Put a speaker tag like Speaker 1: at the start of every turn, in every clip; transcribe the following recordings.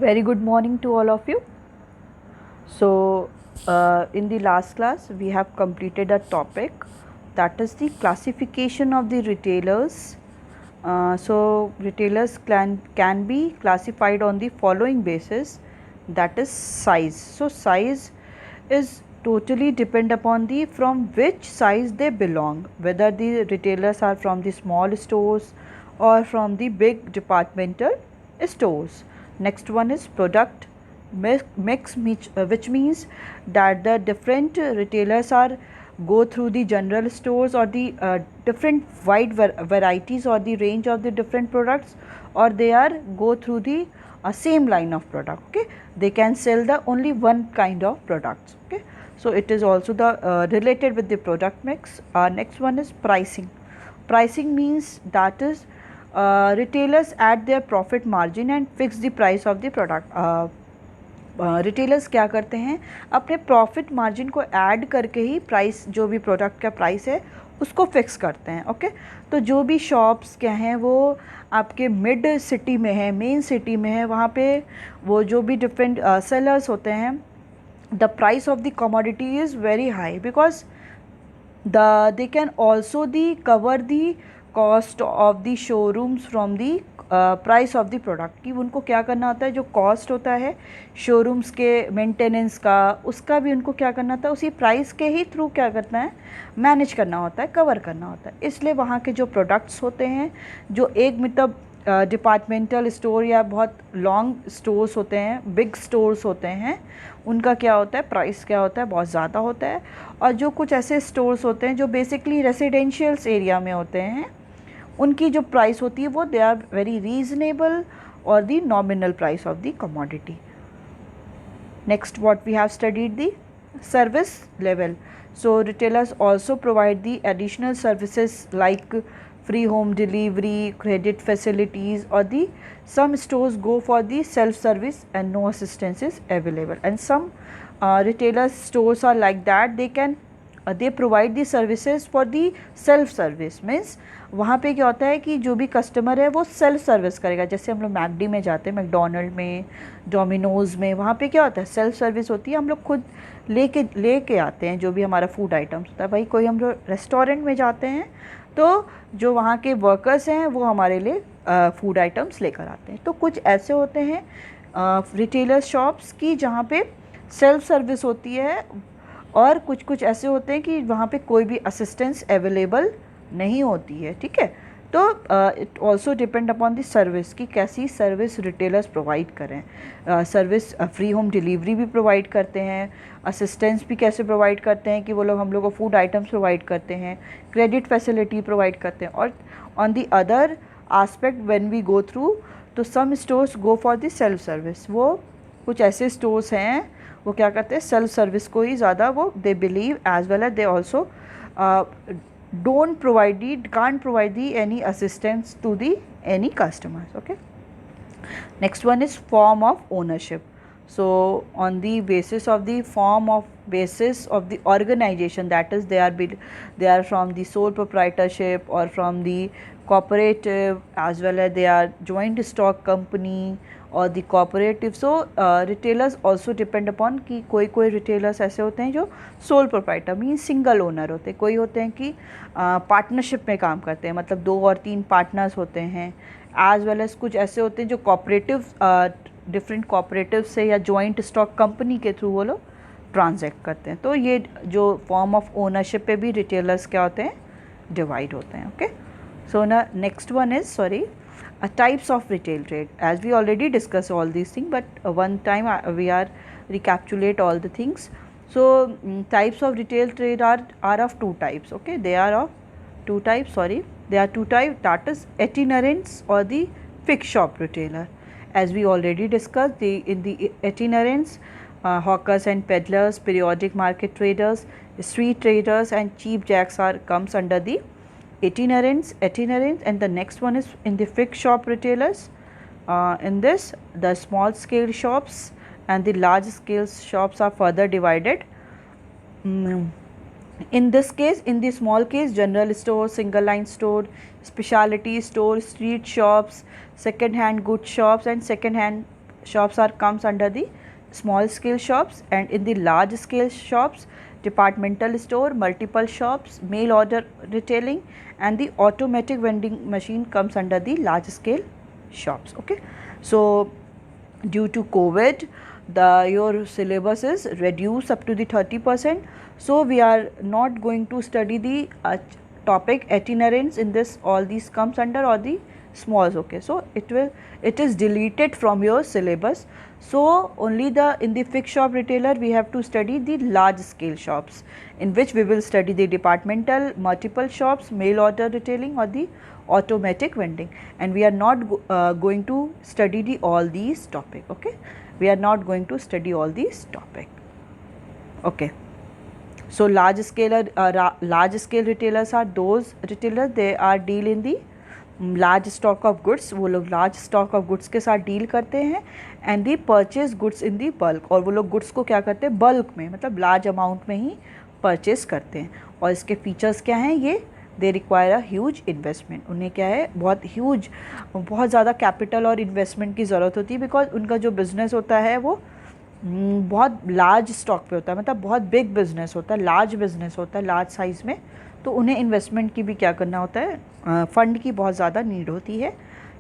Speaker 1: Very good morning to all of you. In the last class, we have completed a topic, that is the classification of the retailers. Retailers can be classified on the following basis, that is size. So, size is totally depend upon the from which size they belong, whether the retailers are from the small stores or from the big departmental stores. Next one is product mix, which means that the different retailers are go through the general stores or the different wide varieties or the range of the different products, or they are go through the same line of product. Okay, they can sell the only one kind of products. Okay, so it is also the related with the product mix. Next one is pricing. Pricing means that is retailers add their profit margin and fix the price of the product. Retailers क्या करते हैं, अपने profit margin को add करके ही price, जो भी product का price है उसको फिक्स करते हैं. ओके, तो जो भी शॉप्स क्या हैं वो आपके मिड सिटी में है, मेन सिटी में है, वहाँ पे वो जो भी डिफरेंट सेलर्स होते हैं, the price of the commodity is very high because they can also cover the cost of the showrooms from the price of the product. कि उनको क्या करना होता है, जो कॉस्ट होता है शोरूम्स के मेंटेनेंस का, उसका भी उनको क्या करना होता है, उसी प्राइस के ही थ्रू क्या करना है, मैनेज करना होता है, कवर करना होता है. इसलिए वहाँ के जो प्रोडक्ट्स होते हैं, जो एक मतलब डिपार्टमेंटल स्टोर या बहुत लॉन्ग स्टोर्स होते हैं, बिग स्टोर्स होते हैं, उनका क्या होता है, प्राइस क्या होता है, बहुत ज़्यादा होता है. और जो कुछ ऐसे स्टोर्स होते हैं जो बेसिकली रेसिडेंशियल्स एरिया में होते हैं, उनकी जो प्राइस होती है वो दे आर वेरी रीजनेबल और the nominal price of the commodity. Next what we have studied the service level. So retailers also provide the additional services like free home delivery, credit facilities, or the some stores go for the self service and no assistance is available. And some retailers stores are like that, they provide the services for the self service. means वहाँ पे क्या होता है कि जो भी customer है वो सेल्फ सर्विस करेगा. जैसे हम लोग मैकडी में जाते हैं, मैकडोनल्ड में, डोमिनोज़ में, वहाँ पे क्या होता है, सेल्फ सर्विस होती है. हम लोग खुद लेके आते हैं जो भी हमारा फूड आइटम्स होता है. भाई कोई हम लोग रेस्टोरेंट में जाते हैं तो जो वहाँ के वर्कर्स हैं वो हमारे लिए फूड आइटम्स लेकर आते हैं. तो कुछ ऐसे होते हैं रिटेलर शॉप्स की जहाँ पे सेल्फ सर्विस होती है, और कुछ कुछ ऐसे होते हैं कि वहाँ पे कोई भी असिस्टेंस अवेलेबल नहीं होती है. ठीक है, तो it also depend upon the service कि कैसी सर्विस रिटेलर्स प्रोवाइड करें. सर्विस फ्री होम डिलीवरी भी प्रोवाइड करते हैं, असिस्टेंस भी कैसे प्रोवाइड करते हैं कि वो लोग हम लोग को फूड आइटम्स प्रोवाइड करते हैं, क्रेडिट फैसिलिटी प्रोवाइड करते हैं. और on the other aspect when we go through, तो some stores go for the self service. वो कुछ ऐसे स्टोर्स हैं वो क्या करते हैं, सेल्फ सर्विस को ही ज़्यादा वो they believe, as well as they also can't provide the any assistance to the any customers. Okay, next one is form of ownership. So on the basis of the basis of the organization, that is they are from the sole proprietorship or from the cooperative, as well as they are joint stock company और दी cooperative. सो retailers also depend upon कि कोई retailers ऐसे होते हैं जो sole proprietor means single owner होते हैं, कोई होते हैं कि पार्टनरशिप में काम करते हैं, मतलब 2 और 3 पार्टनर्स होते हैं. एज वेल एज कुछ ऐसे होते हैं जो कोऑपरेटिव, डिफरेंट कोऑपरेटिव से या जॉइंट स्टॉक कंपनी के थ्रू वो लोग ट्रांजैक्ट करते हैं. तो ये जो फॉर्म ऑफ ओनरशिप पे भी रिटेलर्स क्या होते हैं, डिवाइड होते हैं. ओके, सो ना next one is types of retail trade. As we already discussed all these things, but one time we are recapitulate all the things. So types of retail trade are of 2 types. Okay, they are of 2 types. Sorry, they are 2 types. That is itinerants or the fixed shop retailer. As we already discussed, in the itinerants, hawkers and peddlers, periodic market traders, street traders, and cheap jacks comes under the itinerants. And the next one is in the fixed shop retailers. In this, the small scale shops and the large scale shops are further divided. In this case, in the small case, general store, single line store, specialty store, street shops, second hand goods shops, and second hand shops are comes under the small scale shops, and in the large scale shops, departmental store, multiple shops, mail order retailing, and the automatic vending machine comes under the large scale shops. Okay, so due to COVID, your syllabus is reduced up to the 30%. So we are not going to study the topic itinerants in this. All these comes under or the smalls. Okay, so it is deleted from your syllabus. So only in the fixed shop retailer we have to study the large scale shops, in which we will study the departmental, multiple shops, mail order retailing, or the automatic vending, and we are not going to study all these topic. Okay, we are not going to study all these topic. Okay, so large scale retailers are those retailers, they are deal in the large stock of goods, वो लोग large stock of goods के साथ deal करते हैं, and the purchase goods in the bulk, और वो लोग goods को क्या करते हैं, बल्क में, मतलब लार्ज अमाउंट में ही परचेज करते हैं. और इसके फीचर्स क्या हैं, ये they require a huge investment, उन्हें क्या है, बहुत ज़्यादा कैपिटल और इन्वेस्टमेंट की ज़रूरत होती है, बिकॉज उनका जो बिज़नेस होता है वो बहुत लार्ज स्टॉक पे होता है, मतलब बहुत बिग बिज़नेस होता है, लार्ज बिज़नेस होता है, लार्ज साइज़ में, तो उन्हें इन्वेस्टमेंट की भी क्या करना होता है, फंड की बहुत ज़्यादा नीड होती है.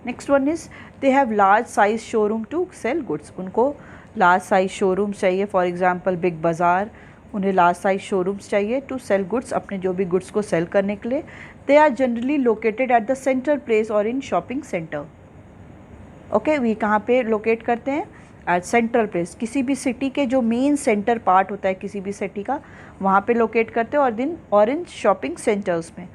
Speaker 1: Next one is they have large size showroom to sell goods, उनको लार्ज साइज शोरूम चाहिए. फॉर एग्जांपल बिग बाज़ार, उन्हें लार्ज साइज शोरूम्स चाहिए टू सेल गुड्स, अपने जो भी गुड्स को सेल करने के लिए. They are generally located at the central place और in shopping centre. Okay, we कहाँ पे लोकेट करते हैं, एट सेंट्रल प्लेस, किसी भी सिटी के जो मेन सेंटर पार्ट होता है किसी भी सिटी का, वहाँ पे लोकेट करते हैं, और इन शॉपिंग सेंटर्स में.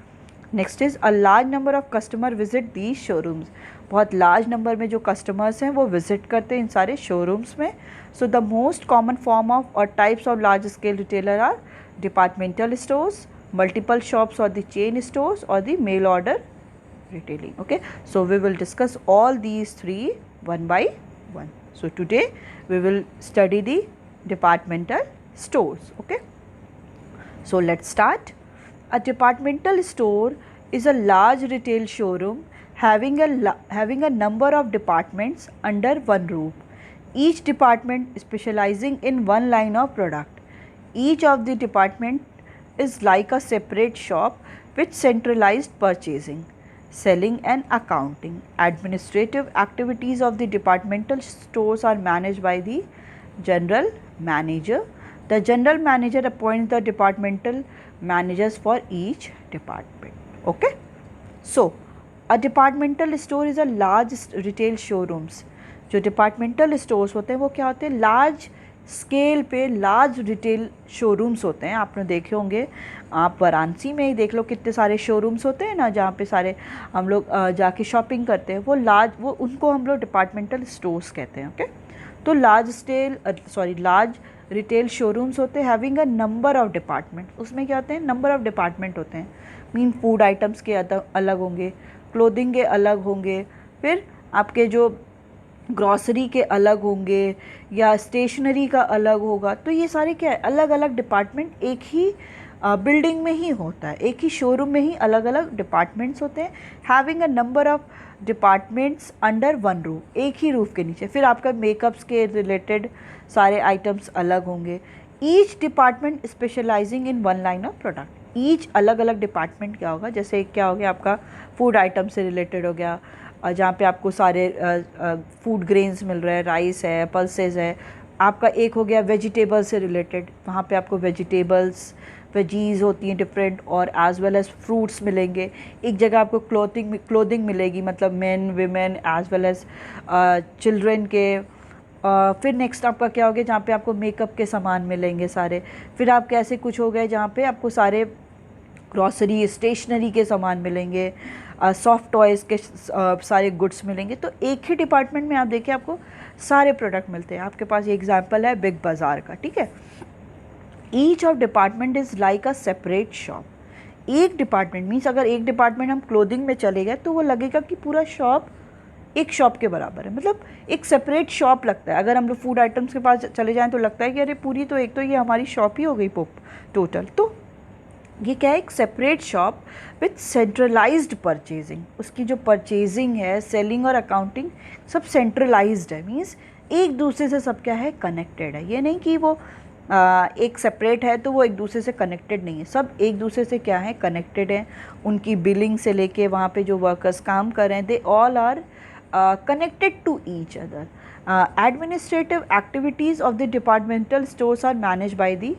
Speaker 1: Next is a large number of customer visit these showrooms, बहुत लार्ज नंबर में जो कस्टमर्स हैं वो विजिट करते हैं इन सारे शोरूम्स में. So the most common form of और types of large scale retailer are departmental stores, multiple shops और द चेन स्टोर्स, और the mail order retailing. Okay, so we will discuss all these three one by one. So today we will study the departmental stores. Okay, so let's start. A departmental store is a large retail showroom having a number of departments under one roof, each department specializing in one line of product. Each of the department is like a separate shop with centralized purchasing, selling and accounting. Administrative activities of the departmental stores are managed by the general manager. The general manager appoints the departmental managers for each department. Okay, so a departmental store is a large retail showrooms. जो departmental stores होते हैं वो क्या होते हैं, large scale पे large retail showrooms होते हैं. आपने देखे होंगे, आप वाराणसी में ही देख लो कितने सारे शोरूम्स होते हैं ना, जहाँ पे सारे हम लोग जाके शॉपिंग करते हैं, वो उनको हम लोग डिपार्टमेंटल स्टोर्स कहते हैं. ओके, तो लार्ज रिटेल शोरूम्स होते हैं having a number of department. उसमें क्या होते हैं, नंबर ऑफ डिपार्टमेंट होते हैं. मीन फूड आइटम्स के अलग होंगे, क्लोथिंग के अलग होंगे, फिर आपके जो ग्रॉसरी के अलग होंगे, या स्टेशनरी का अलग होगा. तो ये सारे क्या है, अलग अलग डिपार्टमेंट एक ही बिल्डिंग में ही होता है, एक ही शोरूम में ही अलग अलग डिपार्टमेंट्स होते हैं. Having a number of departments under one roof, एक ही रूफ के नीचे. फिर आपका मेकअप्स के रिलेटेड सारे आइटम्स अलग होंगे. Each department specialising in one line of product. Each अलग अलग डिपार्टमेंट क्या होगा, जैसे क्या हो गया आपका फूड आइटम से रिलेटेड हो गया, जहाँ पे आपको सारे फूड ग्रेन्स मिल रहे हैं, राइस है, पल्सेस है. आपका एक हो गया वेजिटेबल से रिलेटेड, वहाँ पे आपको वेजिटेबल्स, वेजीज़ होती हैं डिफरेंट, और एज वेल एज़ फ्रूट्स मिलेंगे. एक जगह आपको क्लोथिंग मिलेगी, मतलब men women as well as children के. फिर नेक्स्ट आपका क्या हो गया, जहाँ पे आपको मेकअप के सामान मिलेंगे सारे. फिर आपके ऐसे कुछ हो गए जहाँ पे आपको सारे ग्रॉसरी, स्टेशनरी के सामान मिलेंगे, सॉफ्ट टॉयज़ के सारे गुड्स मिलेंगे. तो एक ही डिपार्टमेंट में आप देखिए आपको सारे प्रोडक्ट मिलते हैं. आपके पास ये एग्जांपल है बिग बाज़ार का, ठीक है. Each of department is like a separate shop. एक डिपार्टमेंट मीन्स अगर एक डिपार्टमेंट हम क्लोथिंग में चले गए तो वो लगेगा कि पूरा शॉप एक शॉप के बराबर है, मतलब एक सेपरेट शॉप लगता है. अगर हम लोग फूड आइटम्स के पास चले जाएँ तो लगता है कि अरे पूरी तो एक तो ये हमारी शॉप ही हो गई टोटल. तो ये क्या है, एक separate shop with centralised purchasing. उसकी जो परचेजिंग है, सेलिंग और अकाउंटिंग सब सेंट्रलाइज्ड है. मीन्स एक दूसरे से सब क्या है, कनेक्टेड है। ये नहीं कि वो एक सेपरेट है तो वो एक दूसरे से कनेक्टेड नहीं है, सब एक दूसरे से क्या है, कनेक्टेड है। उनकी बिलिंग से लेके वहाँ पे जो वर्कर्स काम कर रहे हैं, they all are connected to each other. Administrative activities of the departmental stores are managed by the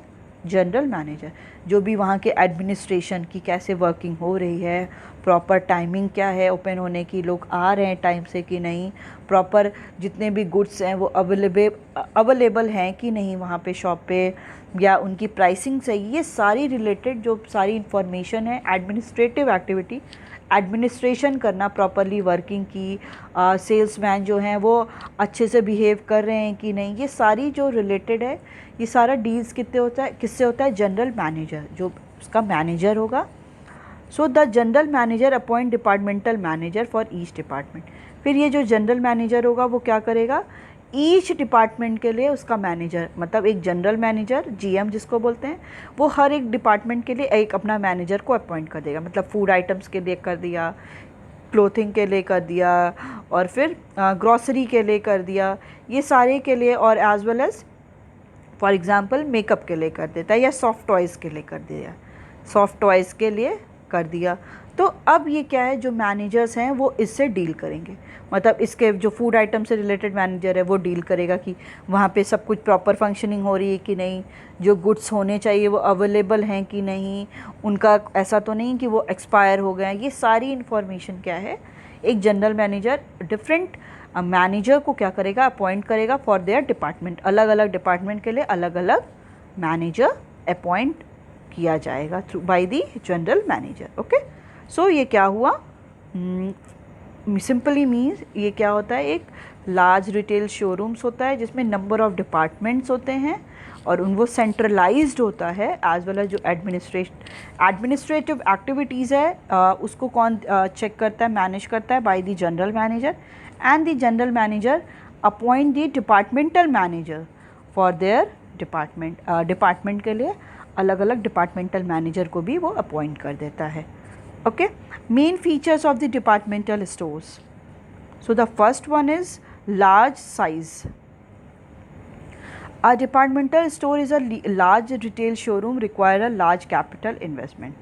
Speaker 1: general manager. जो भी वहाँ के एडमिनिस्ट्रेशन की कैसे वर्किंग हो रही है, प्रॉपर टाइमिंग क्या है ओपन होने की, लोग आ रहे हैं टाइम से कि नहीं, प्रॉपर जितने भी गुड्स हैं वो अवेलेबल हैं कि नहीं वहाँ पे शॉप पे, या उनकी प्राइसिंग सही, ये सारी रिलेटेड जो सारी इंफॉर्मेशन है, एडमिनिस्ट्रेटिव एक्टिविटी, एडमिनिस्ट्रेशन करना प्रॉपरली वर्किंग की, सेल्समैन जो हैं वो अच्छे से बिहेव कर रहे हैं कि नहीं, ये सारी जो रिलेटेड है, ये सारा डील्स किससे होता है, जनरल मैनेजर, जो उसका मैनेजर होगा। So the general manager appoint departmental manager for each department. फिर ये जो जनरल मैनेजर होगा वो क्या करेगा, ईच डिपार्टमेंट के लिए उसका मैनेजर, मतलब एक जनरल मैनेजर, जीएम जिसको बोलते हैं, वो हर एक डिपार्टमेंट के लिए एक अपना मैनेजर को अपॉइंट कर देगा। मतलब फूड आइटम्स के लिए कर दिया, क्लोथिंग के लिए कर दिया, और फिर ग्रॉसरी के लिए कर दिया, ये सारे के लिए, और as well as for example makeup के लिए कर देता है, या सॉफ्ट टॉयज़ के लिए कर दिया, सॉफ्ट टॉयज़ के लिए कर दिया। तो अब ये क्या है, जो मैनेजर्स हैं वो इससे डील करेंगे, मतलब इसके जो फूड आइटम से रिलेटेड मैनेजर है वो डील करेगा कि वहाँ पे सब कुछ प्रॉपर फंक्शनिंग हो रही है कि नहीं, जो गुड्स होने चाहिए वो अवेलेबल हैं कि नहीं, उनका ऐसा तो नहीं कि वो एक्सपायर हो गए हैं। ये सारी इन्फॉर्मेशन क्या है, एक जनरल मैनेजर डिफरेंट मैनेजर को क्या करेगा, अपॉइंट करेगा फॉर देयर डिपार्टमेंट। अलग अलग डिपार्टमेंट के लिए अलग अलग मैनेजर अपॉइंट किया जाएगा through by the general manager. Okay, so ये क्या हुआ, सिंपली मीन्स ये क्या होता है, एक लार्ज रिटेल शोरूम्स होता है जिसमें नंबर ऑफ डिपार्टमेंट्स होते हैं, और वो सेंट्रलाइज्ड होता है, एज वेल एज जो एडमिनिस्ट्रेटिव एक्टिविटीज़ है उसको कौन चेक करता है, मैनेज करता है, by the general manager, and the general manager appoint the departmental manager for their department के लिए अलग अलग डिपार्टमेंटल मैनेजर को भी वो अपॉइंट कर देता है। Okay, main features of the departmental stores. So the first one is large size. A departmental store is a large retail showroom require a large capital investment.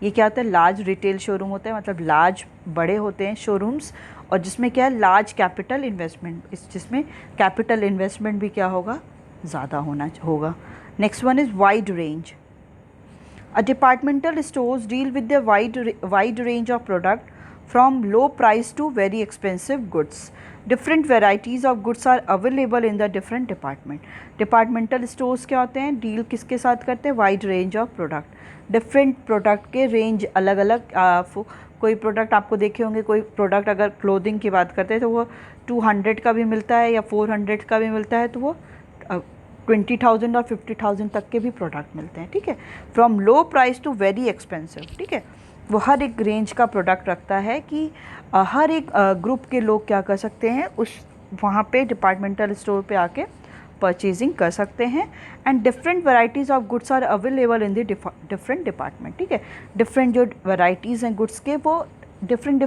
Speaker 1: ये क्या होता है, लार्ज रिटेल शोरूम होता है, मतलब लार्ज बड़े होते हैं शोरूम्स, और जिसमें क्या है, लार्ज कैपिटल इन्वेस्टमेंट, जिसमें कैपिटल इन्वेस्टमेंट भी क्या होगा, ज़्यादा होगा। Next one is wide range. A departmental stores deal with the wide range of product from low price to very expensive goods. Different varieties of goods are available in the different department. Departmental stores क्या होते हैं, deal किसके साथ करते हैं, wide range of product, different product के range अलग अलग। कोई प्रोडक्ट आपको देखे होंगे, कोई प्रोडक्ट अगर क्लोथिंग की बात करते हैं तो वो 200 का भी मिलता है या 400 का भी मिलता है, तो वो 20,000 और 50,000 तक के भी प्रोडक्ट मिलते हैं। ठीक है, from low price to very expensive. ठीक है, वो हर एक रेंज का प्रोडक्ट रखता है कि हर एक ग्रुप के लोग क्या कर सकते हैं, उस वहाँ पे डिपार्टमेंटल स्टोर पे आके परचेजिंग कर सकते हैं। And different varieties of goods are available in the different department. ठीक है, डिफरेंट जो वैराइटीज़ हैं गुड्स के, वो डिफरेंट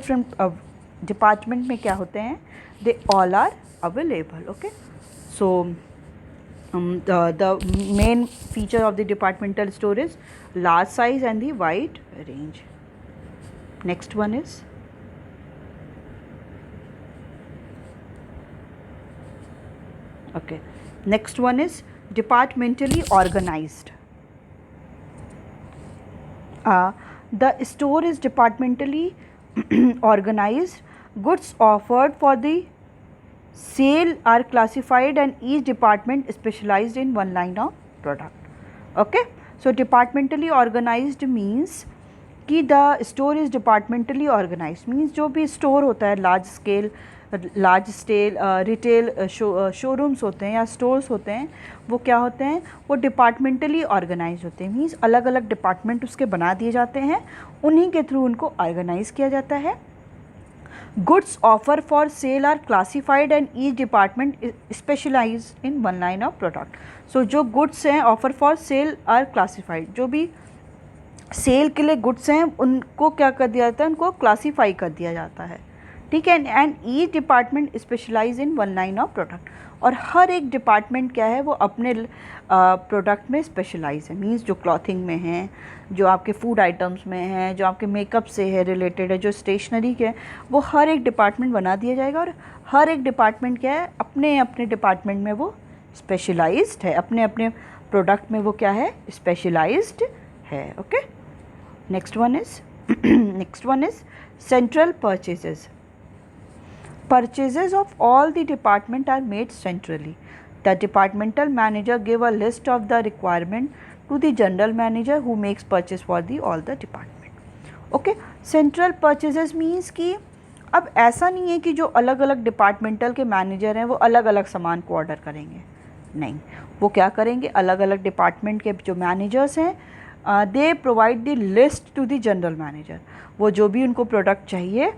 Speaker 1: डिपार्टमेंट में क्या होते हैं, they all are available. Okay, so the main feature of the departmental store is large size and the wide range. Next one is okay, next one is departmentally organized. The store is departmentally organized. Goods offered for the sale are classified and each department specialized in one line of product. Okay, so departmentally organized means कि the store is departmentally organized means जो भी store होता है large scale retail showrooms होते हैं या stores होते हैं, वो क्या होते हैं, वो डिपार्टमेंटली ऑर्गेनाइज होते हैं। मीन्स अलग अलग डिपार्टमेंट उसके बना दिए जाते हैं, उन्हीं के थ्रू उनको ऑर्गेनाइज किया जाता है। Goods offer for sale are classified and each department is specialized in one line of product. So जो goods हैं offer for sale are classified, जो भी सेल के लिए गुड्स हैं उनको क्या कर दिया जाता है, उनको क्लासीफाई कर दिया जाता है। ठीक है, and each department specialise in one line of product, और हर एक डिपार्टमेंट क्या है वो अपने प्रोडक्ट में स्पेशलाइज है। मींस जो क्लॉथिंग में है, जो आपके फूड आइटम्स में है, जो आपके मेकअप से है रिलेटेड है, जो स्टेशनरी के है, वो हर एक डिपार्टमेंट बना दिया जाएगा और हर एक डिपार्टमेंट क्या है अपने अपने डिपार्टमेंट में वो स्पेशलाइज्ड है, अपने अपने प्रोडक्ट में वो क्या है स्पेशलाइज्ड है। Okay, next one is central purchases. Purchases of all the department are made centrally. The departmental manager give a list of the requirement to the general manager who makes purchase for the all the department. Okay, central purchases means कि अब ऐसा नहीं है कि जो अलग अलग departmental के मैनेजर हैं वो अलग अलग सामान को ऑर्डर करेंगे, नहीं, वो क्या करेंगे, अलग अलग डिपार्टमेंट के जो मैनेजर्स हैं they provide the list to the general manager. वो जो भी उनको प्रोडक्ट चाहिए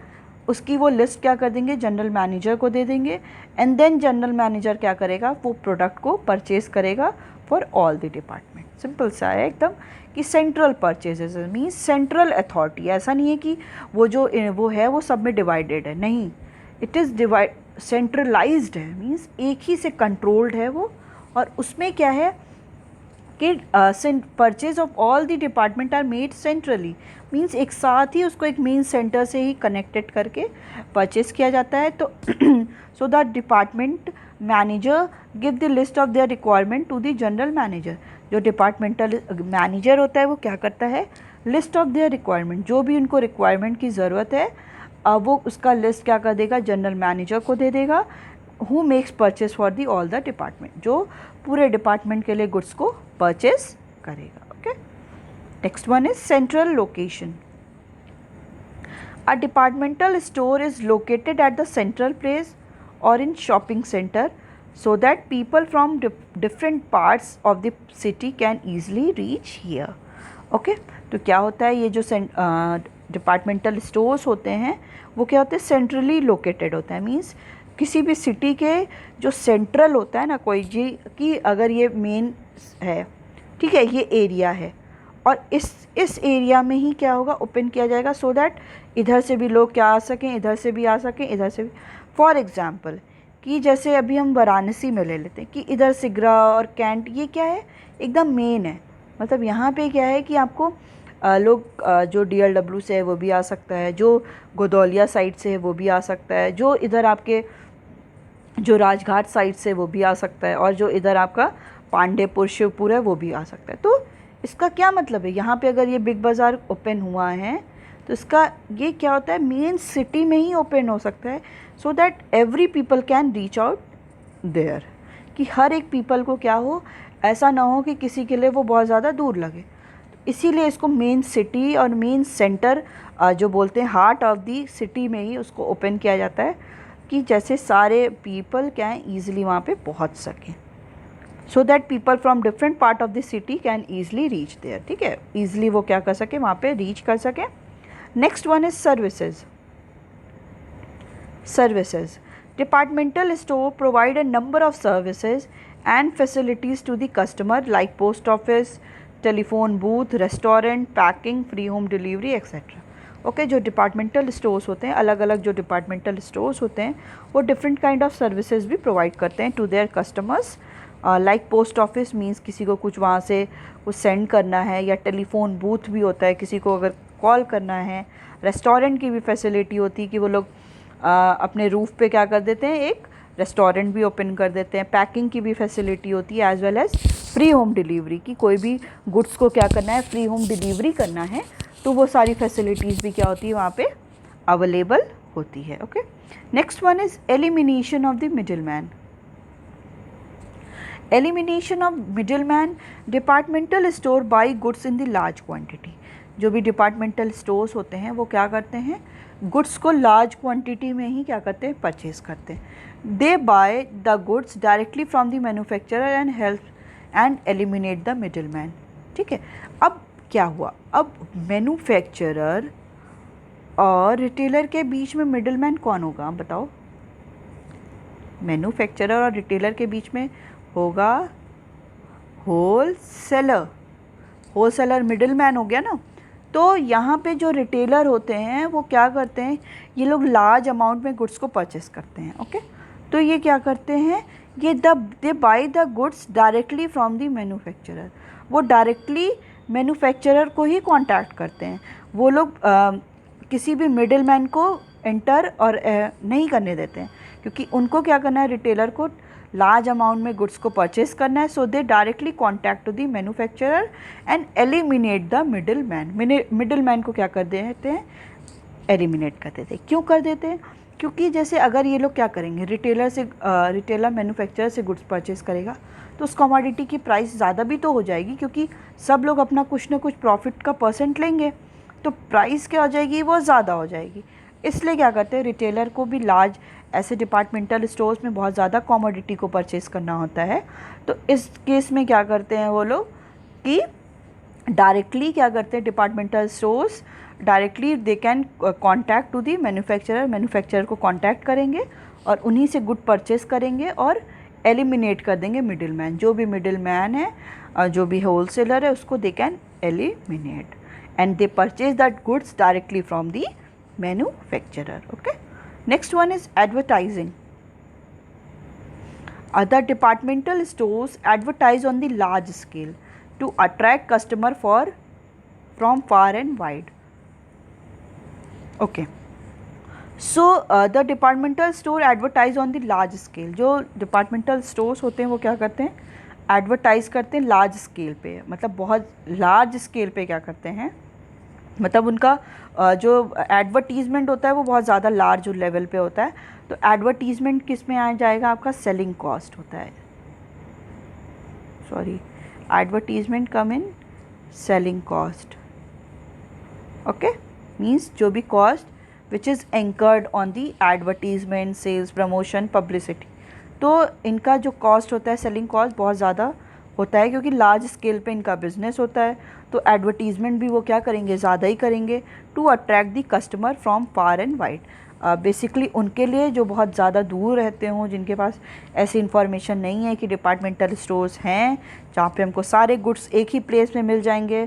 Speaker 1: उसकी वो लिस्ट क्या कर देंगे, जनरल मैनेजर को दे देंगे, एंड देन जनरल मैनेजर क्या करेगा, वो प्रोडक्ट को परचेज करेगा for all the department. Simple सा है एकदम कि central purchases means central authority. ऐसा नहीं है कि वो जो वो है वो सब में डिवाइडेड है, नहीं, इट इज़ सेंट्रलाइज्ड है, मीन्स एक ही से कंट्रोल्ड है वो, और उसमें क्या है कि purchase of all the department are made centrally, means एक साथ ही उसको एक मेन सेंटर से ही कनेक्टेड करके परचेज किया जाता है। तो so the department manager give the list of their requirement to the general manager. जो डिपार्टमेंटल मैनेजर होता है वो क्या करता है, लिस्ट ऑफ देयर रिक्वायरमेंट, जो भी उनको रिक्वायरमेंट की ज़रूरत है वो उसका लिस्ट क्या कर देगा, जनरल मैनेजर को दे देगा, who makes purchase for the all the department, जो पूरे डिपार्टमेंट के लिए गुड्स को परचेज करेगा। Okay, next one is central location. A departmental store is located at the central place और in shopping centre so that people from different parts of the city can easily reach here. Okay, तो क्या होता है, ये जो departmental stores होते हैं वो क्या होते हैं, सेंट्रली लोकेटेड होता है। मींस किसी भी सिटी के जो सेंट्रल होता है ना कोई जी, कि अगर ये मेन है, ठीक है, ये एरिया है और इस एरिया में ही क्या होगा, ओपन किया जाएगा सो दैट इधर से भी लोग क्या आ सकें, इधर से भी आ सकें, इधर से भी। फॉर एग्ज़ाम्पल कि जैसे अभी हम वाराणसी में ले लेते हैं कि इधर सिगरा और कैंट ये क्या है, एकदम मेन है, मतलब यहाँ पे क्या है कि आपको लोग जो DLW से है वो भी आ सकता है, जो गोदौलिया साइड से है वो भी आ सकता है, जो इधर आपके जो राजघाट साइड से वो भी आ सकता है, और जो इधर आपका पांडेपुर शिवपुर है वो भी आ सकता है। तो इसका क्या मतलब है, यहाँ पे अगर ये बिग बाज़ार ओपन हुआ है तो इसका ये क्या होता है, मेन सिटी में ही ओपन हो सकता है so that every people can reach out there, कि हर एक पीपल को क्या हो, ऐसा ना हो कि किसी के लिए वो बहुत ज़्यादा दूर लगे। इसीलिए इसको मेन सिटी और मेन सेंटर जो बोलते हैं हार्ट ऑफ दी सिटी में ही उसको ओपन किया जाता है, कि जैसे सारे पीपल क्या है ईज़िली वहाँ पे पहुँच सकें, so that people from different part of the city can easily reach there. ठीक है, ईज़िली वो क्या कर सकें, वहाँ पे रीच कर सकें। Next one is services. Services. Departmental store provide a number of services and facilities to the customer like post office, telephone booth, restaurant, packing, free home delivery, etc. Okay, जो departmental stores होते हैं, अलग अलग जो departmental stores होते हैं वो different kind of services भी प्रोवाइड करते हैं to their customers. Like post office means किसी को कुछ वहाँ से कुछ सेंड करना है, या टेलीफोन बूथ भी होता है किसी को अगर कॉल करना है। रेस्टोरेंट की भी फैसिलिटी होती है कि वो लोग अपने रूफ़ पे क्या कर देते हैं, एक रेस्टोरेंट भी ओपन कर देते हैं। पैकिंग की भी फैसिलिटी होती है, as well as free home delivery की, कोई भी गुड्स को क्या करना है, फ्री होम डिलीवरी करना है, तो वो सारी फैसिलिटीज़ भी क्या होती है वहाँ पे अवेलेबल होती है। Okay, next one is elimination of the middle man. Elimination of middle man, departmental store by goods in the large quantity. जो भी डिपार्टमेंटल स्टोर्स होते हैं वो क्या करते हैं, गुड्स को लार्ज क्वांटिटी में ही क्या करते हैं, परचेज करते हैं। They buy the goods directly from the manufacturer and help and eliminate the middle man. ठीक है, अब क्या हुआ, अब मैन्युफैक्चरर और रिटेलर के बीच में मिडिल मैन कौन होगा, आप बताओ। मैन्युफैक्चरर और रिटेलर के बीच में होगा होलसेलर। होलसेलर मिडिल मैन हो गया ना। तो यहाँ पे जो रिटेलर होते हैं वो क्या करते हैं, ये लोग लार्ज अमाउंट में गुड्स को परचेस करते हैं। ओके, तो ये क्या करते हैं, ये they buy the goods directly from the manufacturer, वो डायरेक्टली मैन्युफैक्चरर को ही कांटेक्ट करते हैं। वो लोग किसी भी मिडिल मैन को एंटर और नहीं करने देते हैं, क्योंकि उनको क्या करना है, रिटेलर को लार्ज अमाउंट में गुड्स को परचेस करना है। So they directly contact to the manufacturer and eliminate the middle man. Middle man को क्या कर देते हैं, एलिमिनेट कर देते हैं। क्यों कर देते हैं, क्योंकि जैसे अगर ये लोग क्या करेंगे, रिटेलर मैन्युफैक्चरर से गुड्स परचेस करेगा तो उस कमोडिटी की प्राइस ज़्यादा भी तो हो जाएगी, क्योंकि सब लोग अपना कुछ ना कुछ प्रॉफिट का परसेंट लेंगे, तो प्राइस क्या हो जाएगी, वो ज़्यादा हो जाएगी। इसलिए क्या करते हैं, रिटेलर को भी लार्ज ऐसे डिपार्टमेंटल स्टोर्स में बहुत ज़्यादा कमोडिटी को परचेस करना होता है। तो इस केस में क्या करते हैं वो लोग कि डायरेक्टली क्या करते हैं, departmental stores directly they can contact to the manufacturer को कॉन्टैक्ट करेंगे और उन्हीं से गुड परचेस करेंगे और एलिमिनेट कर देंगे मिडिल मैन। जो भी मिडिल मैन है, जो भी होलसेलर है, उसको they can eliminate and they purchase that goods directly from the manufacturer. Okay, next one is advertising. Other departmental stores advertise on the large scale to attract customer from far and wide. Okay, so the departmental store advertise on the large scale. जो departmental stores होते हैं वो क्या करते हैं, advertise करते हैं large scale पे, मतलब बहुत लार्ज स्केल पे क्या करते हैं, मतलब उनका जो एडवर्टीज़मेंट होता है वो बहुत ज़्यादा लार्ज लेवल पे होता है। तो एडवर्टीज़मेंट किस में आ जाएगा, आपका सेलिंग कॉस्ट होता है, sorry, advertisement come in selling cost. Okay, means जो भी cost which is incurred on the advertisement, sales, promotion, publicity, तो इनका जो कॉस्ट होता है, सेलिंग कॉस्ट बहुत ज़्यादा होता है, क्योंकि लार्ज स्केल पे इनका बिजनेस होता है। तो एडवर्टीज़मेंट भी वो क्या करेंगे, ज़्यादा ही करेंगे to attract the customer from far and wide. Basically उनके लिए जो बहुत ज़्यादा दूर रहते हों, जिनके पास ऐसी इन्फॉर्मेशन नहीं है कि डिपार्टमेंटल स्टोर्स हैं जहाँ पे हमको सारे गुड्स एक ही प्लेस में मिल जाएंगे,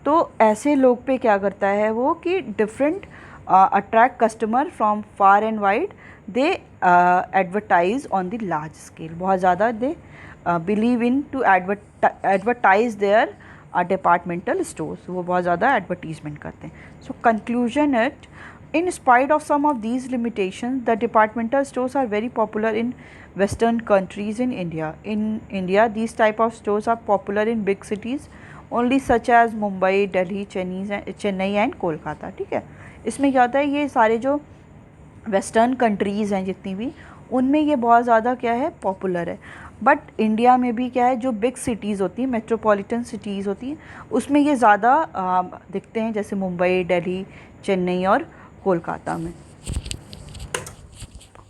Speaker 1: तो ऐसे लोग पे क्या करता है वो कि different attract customer from far and wide, they advertise on the large scale, बहुत ज़्यादा they believe in to advertise their departmental stores, वो बहुत ज़्यादा एडवर्टीजमेंट करते हैं। So conclusion it, in spite of some of these limitations, the departmental stores are very popular in western countries in India. In India, these type of stores are popular in big cities only, such as Mumbai, Delhi, Chennai and Kolkata. ठीक है, इसमें क्या होता है, ये सारे जो western countries हैं जितनी भी, उनमें ये बहुत ज़्यादा क्या है, पॉपुलर है। बट इंडिया में भी क्या है, जो बिग सिटीज़ होती हैं, मेट्रोपॉलिटन सिटीज़ होती हैं, उसमें ये ज़्यादा दिखते हैं, जैसे मुंबई, दिल्ली, चेन्नई और कोलकाता में।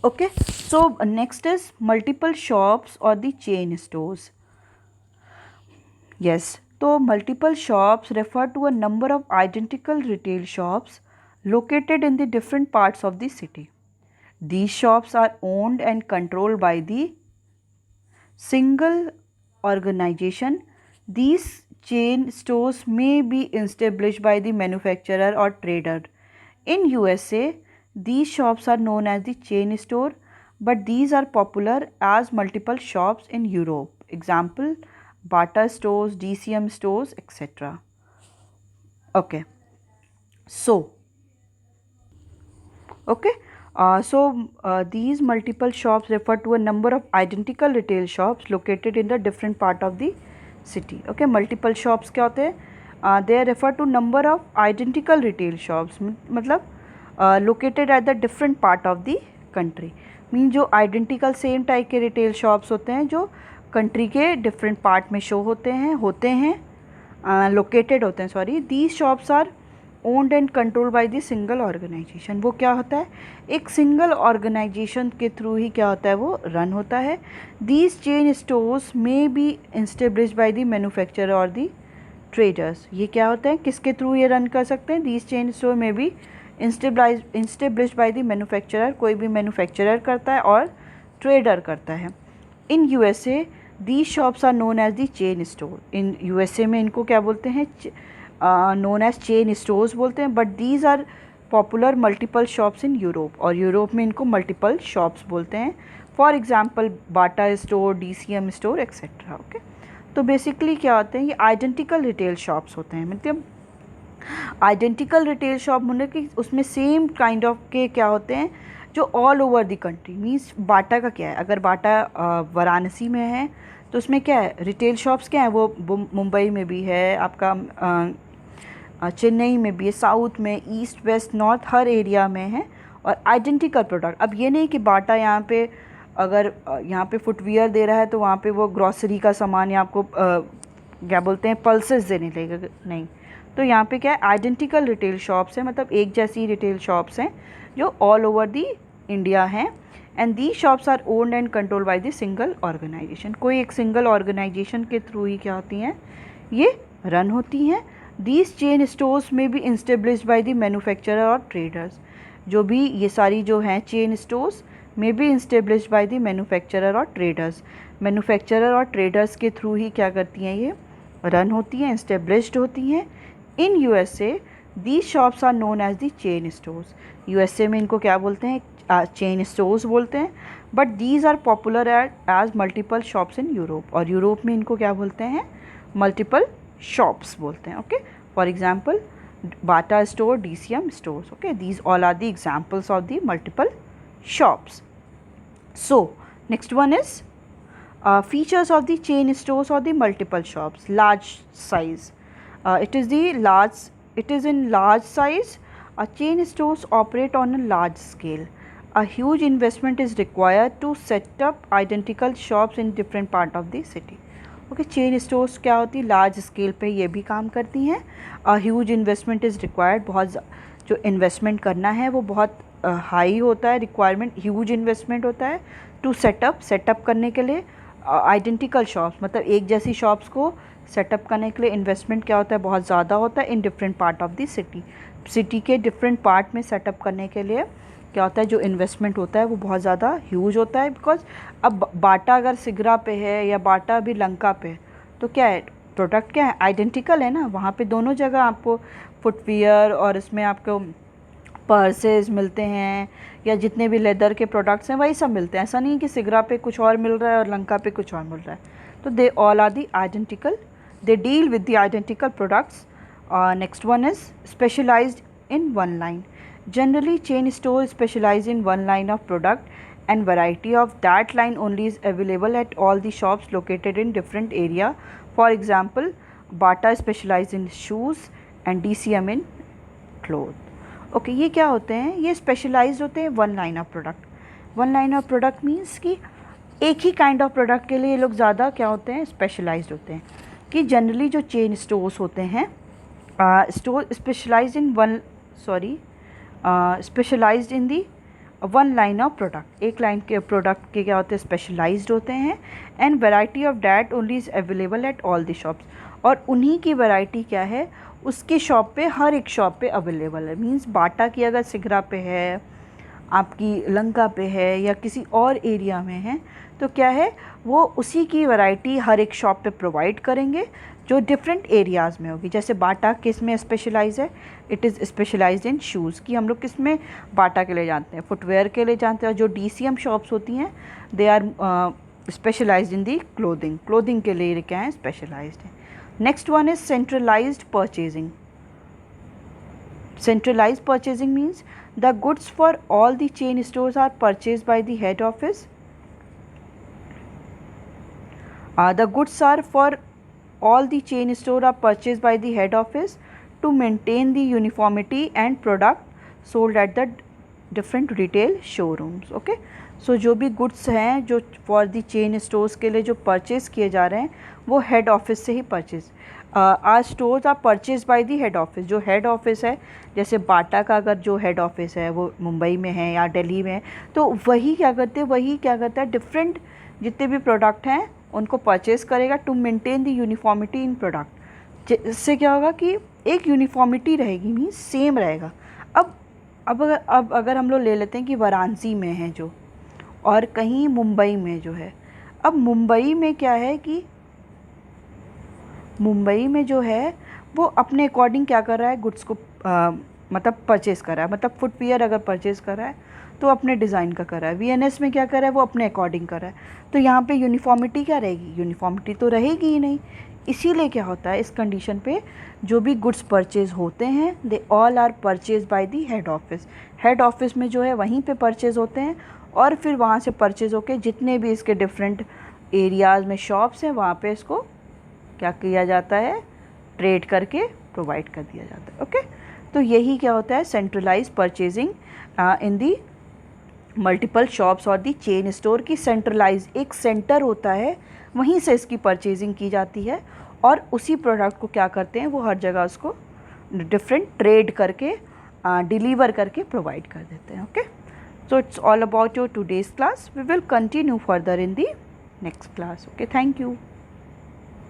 Speaker 1: Okay, so next is multiple shops और द चेन स्टोर्स। यस, तो multiple shops refer to a number of identical retail shops located in the different parts of the city. These shops are owned and controlled by the single organization. These chain stores may be established by the manufacturer or trader. In USA, these shops are known as the chain store, but these are popular as multiple shops in Europe. Example, Bata stores, DCM stores, etc. Okay, so these multiple shops refer to a number of identical retail shops located in the different part of the city. Okay, multiple shops क्या होते हैं, they refer to number of identical retail shops, मतलब located at the different part of the country. Mean जो identical same type के retail shops होते हैं जो country के different part में show होते हैं located होते हैं, sorry. These shops are owned and control by the single organisation. वो क्या होता है, एक सिंगल ऑर्गेनाइजेशन के थ्रू ही क्या होता है, वो रन होता है। दीज चेन स्टोर्स में be established by the manufacturer और द ट्रेडर्स। ये क्या होता है, किसके थ्रू ये रन कर सकते हैं, these chain store may be established by the manufacturer, कोई भी मैन्युफैक्चरर करता है और ट्रेडर करता है। In USA these shops are known as the chain store. In USA में इनको क्या बोलते हैं, नोन एज चेन स्टोर्स बोलते हैं। But these are popular multiple shops in Europe, और यूरोप में इनको मल्टीपल शॉप्स बोलते हैं। For example Bata store, DCM store etcetera. Okay, तो बेसिकली क्या होते हैं, ये आइडेंटिकल रिटेल शॉप्स होते हैं। मतलब आइडेंटिकल रिटेल शॉप मतलब कि उसमें सेम काइंड ऑफ के क्या होते हैं जो all over the country. Means Bata का क्या है, अगर बाटा वाराणसी में है तो उसमें क्या है, रिटेल शॉप्स क्या है, वो मुंबई में भी है, आपका चेन्नई में भी है, साउथ में, ईस्ट वेस्ट नॉर्थ हर एरिया में है, और आइडेंटिकल प्रोडक्ट। अब ये नहीं कि बाटा यहाँ पे अगर यहाँ पे फुटवियर दे रहा है तो वहाँ पे वो ग्रॉसरी का सामान या आपको क्या बोलते हैं पल्सेस देने लगेगा, नहीं। तो यहाँ पे क्या है, आइडेंटिकल रिटेल शॉप्स हैं, मतलब एक जैसी रिटेल शॉप्स हैं जो ऑल ओवर दी इंडिया हैं। And the shops are owned and control by the single organisation. कोई एक सिंगल ऑर्गेनाइजेशन के थ्रू ही क्या होती हैं, ये रन होती हैं। दीज चेन स्टोर्स में be established by the manufacturer और ट्रेडर्स। जो भी ये सारी जो हैं चेन स्टोर्स में be established by the manufacturer और ट्रेडर्स। मैन्युफैक्चरर और ट्रेडर्स के थ्रू ही क्या करती हैं, ये रन होती हैं, इंस्टेब्लिश्ड होती हैं। In USA these shops are known as the chain stores. USA में इनको क्या बोलते हैं, चेन स्टोर्स बोलते हैं। But these are popular as multiple shops in Europe, और यूरोप में इनको क्या बोलते हैं, मल्टीपल शॉप्स बोलते हैं। Okay, for example Bata store, DCM stores. Okay, these all are the examples of the multiple shops. So next one is features of the chain stores or the multiple shops. Large size. It is in large size. Chain stores operate on a large scale. A huge investment is required to set up identical shops in different part of the city. Okay, chain stores क्या होती है, large scale पे ये भी काम करती हैं. Huge investment is required. बहुत जो इन्वेस्टमेंट करना है वो बहुत हाई होता है, रिक्वायरमेंट ह्यूज इन्वेस्टमेंट होता है. टू सेटअप करने के लिए आइडेंटिकल शॉप्स, मतलब एक जैसी शॉप्स को सेटअप करने के लिए इन्वेस्टमेंट क्या होता है, बहुत ज़्यादा होता है. In different part of the city के डिफरेंट पार्ट में सेटअप करने के लिए क्या होता है, जो इन्वेस्टमेंट होता है वो बहुत ज़्यादा ह्यूज होता है. बिकॉज अब बाटा अगर सिगरा पे है या बाटा भी लंका पे है तो क्या है, प्रोडक्ट क्या है, आइडेंटिकल है ना. वहाँ पे दोनों जगह आपको फुटवियर और इसमें आपको पर्सेस मिलते हैं या जितने भी लेदर के प्रोडक्ट्स हैं वही सब मिलते हैं. ऐसा नहीं कि सिगरा पे कुछ और मिल रहा है और लंका पे कुछ और मिल रहा है. तो they all are the identical, they deal with the identical products. Next one is specialised in one line. Generally, chain stores specialize in one line of product, and variety of that line only is available at all the shops located in different area. For example, Bata specialize in shoes and DCM in clothes. Okay, ये क्या होते हैं, ये specialized होते हैं one line of product. One line of product means कि एक ही kind of product के लिए ये लोग ज़्यादा क्या होते हैं, specialized होते हैं. कि generally जो chain stores होते हैं, store specialized in specialised in the one line of product. एक लाइन के प्रोडक्ट के क्या होते हैं, स्पेशलाइज्ड होते हैं. And variety of that only is available at all the shops. और उन्हीं की वैरायटी क्या है, उसकी शॉप पे, हर एक शॉप पे अवेलेबल है. मींस बाटा की अगर सिगरा पे है, आपकी लंका पे है या किसी और एरिया में है तो क्या है, वो उसी की वैरायटी हर एक शॉप पे प्रोवाइड करेंगे जो डिफरेंट एरियाज़ में होगी. जैसे बाटा किस में स्पेशलाइज है, it is specialised in shoes. की हम लोग किस में बाटा के लिए जानते हैं, फुटवेयर के लिए जानते हैं. और जो DCM शॉप्स होती हैं they are specialised in the clothing के लिए क्या है, स्पेशलाइज्ड है. Next one is centralised purchasing. Centralized purchasing means the goods for all the chain stores are purchased by the head office. The goods are for all the chain store are purchased by the head office to maintain the uniformity and product sold at the different retail showrooms. Okay, so जो भी goods हैं जो for the chain stores के लिए जो purchase किए जा रहे हैं वो head office से ही purchase. Are stores are purchase by the head office. जो हेड ऑफिस है, जैसे बाटा का अगर जो हेड ऑफिस है वो मुंबई में है या दिल्ली में है तो वही क्या करता है डिफरेंट जितने भी प्रोडक्ट हैं उनको परचेज करेगा to maintain the uniformity in product. इससे क्या होगा कि एक यूनिफॉर्मिटी रहेगी, मीन्स सेम रहेगा. अब अगर हम लोग ले लेते हैं कि वाराणसी में है जो और कहीं मुंबई में जो है. अब मुंबई में क्या है कि मुंबई में जो है वो अपने अकॉर्डिंग क्या कर रहा है, गुड्स को मतलब परचेज़ करा है, मतलब फुटवियर अगर परचेज़ करा है तो अपने डिज़ाइन का करा है, वीएनएस में क्या करा है वो अपने अकॉर्डिंग करा है, तो यहाँ पे यूनिफॉर्मिटी क्या रहेगी, यूनिफॉर्मिटी तो रहेगी ही नहीं। इसीलिए क्या होता है इस कंडीशन पे जो भी गुड्स परचेज़ होते हैं they all are purchase by the head office. Head office में जो है वहीं पे परचेज़ होते हैं और फिर वहाँ से परचेज़ होके जितने भी इसके डिफरेंट एरियाज़ में शॉप्स हैं वहाँ पे इसको क्या किया जाता है, ट्रेड करके प्रोवाइड कर दिया जाता है। ओके, तो यही क्या होता है centralise purchasing in the multiple shops और दी चेन स्टोर की सेंट्रलाइज एक सेंटर होता है, वहीं से इसकी परचेजिंग की जाती है और उसी प्रोडक्ट को क्या करते हैं वो हर जगह उसको डिफरेंट ट्रेड करके डिलीवर करके प्रोवाइड कर देते हैं। Okay, so it's all about your today's class. We will continue further in the next class. Okay, thank you.